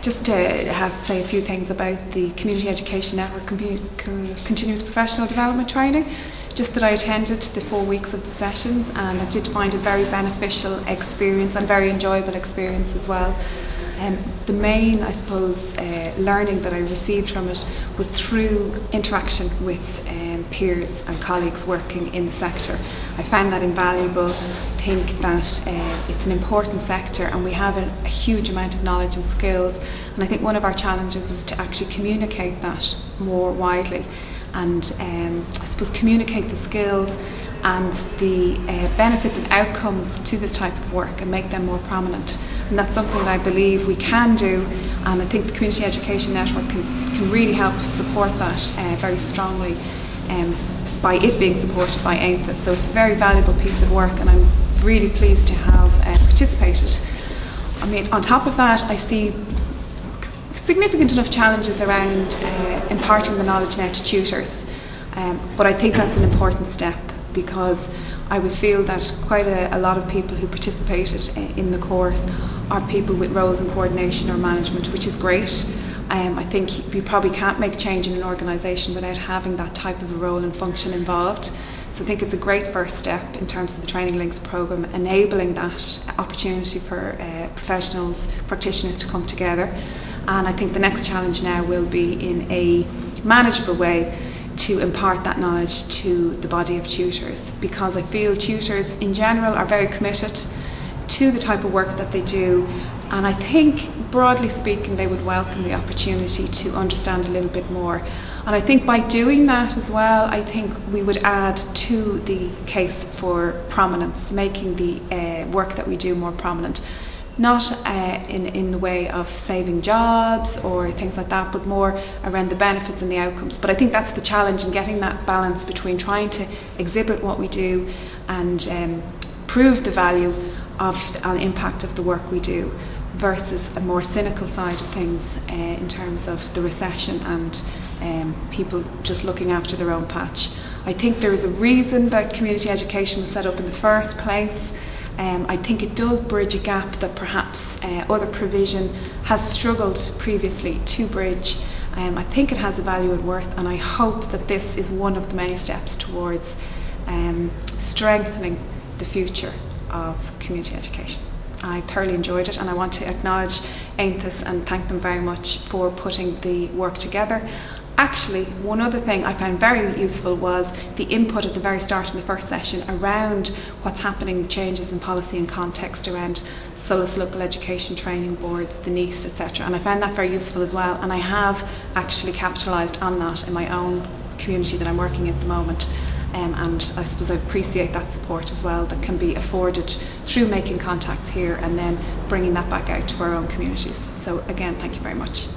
Just to say a few things about the Community Education Network Continuous Professional Development Training. Just that I attended the 4 weeks of the sessions, and I did find a very beneficial experience and very enjoyable experience as well. The main, I suppose, learning that I received from it was through interaction with peers and colleagues working in the sector. I found that invaluable. I think that it's an important sector and we have a huge amount of knowledge and skills, and I think one of our challenges is to actually communicate that more widely and I suppose communicate the skills and the benefits and outcomes to this type of work and make them more prominent. And that's something that I believe we can do, and I think the Community Education Network can really help support that very strongly by it being supported by AINTHS. So it's a very valuable piece of work and I'm really pleased to have participated. I mean, on top of that, I see significant enough challenges around imparting the knowledge now to tutors, but I think that's an important step, because I would feel that quite a lot of people who participated in the course are people with roles in coordination or management, which is great. I think you probably can't make change in an organisation without having that type of a role and function involved. So I think it's a great first step in terms of the Training Links programme, enabling that opportunity for professionals, practitioners to come together. And I think the next challenge now will be, in a manageable way, to impart that knowledge to the body of tutors, because I feel tutors in general are very committed to the type of work that they do, and I think broadly speaking they would welcome the opportunity to understand a little bit more. And I think by doing that as well, I think we would add to the case for prominence, making the work that we do more prominent. Not in the way of saving jobs or things like that, but more around the benefits and the outcomes. But I think that's the challenge, in getting that balance between trying to exhibit what we do and prove the value of the impact of the work we do, versus a more cynical side of things in terms of the recession and people just looking after their own patch. I think there is a reason that community education was set up in the first place. I think it does bridge a gap that perhaps other provision has struggled previously to bridge. I think it has a value and worth, and I hope that this is one of the many steps towards strengthening the future of community education. I thoroughly enjoyed it, and I want to acknowledge AINTHS and thank them very much for putting the work together. Actually, one other thing I found very useful was the input at the very start in the first session around what's happening, the changes in policy and context around SOLAS local education training boards, the NEIS, etc. And I found that very useful as well, and I have actually capitalised on that in my own community that I'm working in at the moment. And I suppose I appreciate that support as well that can be afforded through making contacts here and then bringing that back out to our own communities. So again, thank you very much.